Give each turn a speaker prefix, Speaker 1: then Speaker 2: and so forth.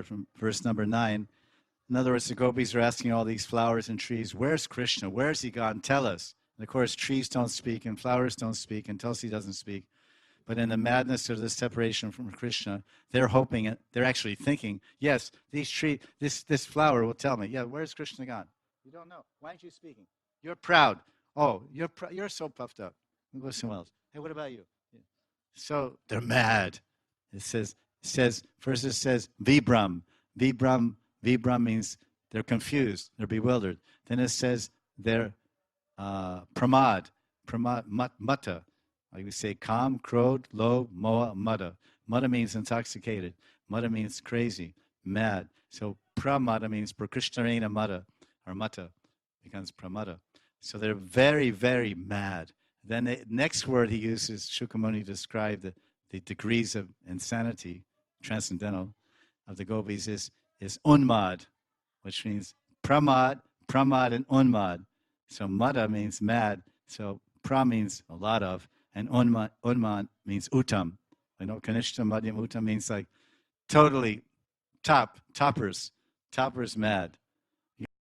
Speaker 1: start from verse number 9. In other words, the gopis are asking all these flowers and trees, where's Krishna? Where's he gone? Tell us. And of course, trees don't speak and flowers don't speak and Tulsi doesn't speak. But in the madness of the separation from Krishna, they're hoping, they're actually thinking, yes, these trees, this flower will tell me, yeah, where's Krishna gone? You don't know. Why aren't you speaking? You're proud. Oh, you're so puffed up. We'll go somewhere else. Hey, what about you? Yeah. So they're mad. It says, first it says, Vibram. Vibram means they're confused, they're bewildered. Then it says they're pramad, mata. Like we say, kam, krod, lo, moha, mata. Mata means intoxicated. Mata means crazy, mad. So pramada means prakrishnarena mata, or mata becomes pramada. So they're very, very mad. Then the next word he uses, Shukamuni, to describe the degrees of insanity, transcendental, of the gopis is unmad, which means pramad, and unmad. So mada means mad. So pra means a lot of, and unmad means uttam. I know kanishta, madhyam, uttam means like totally toppers mad.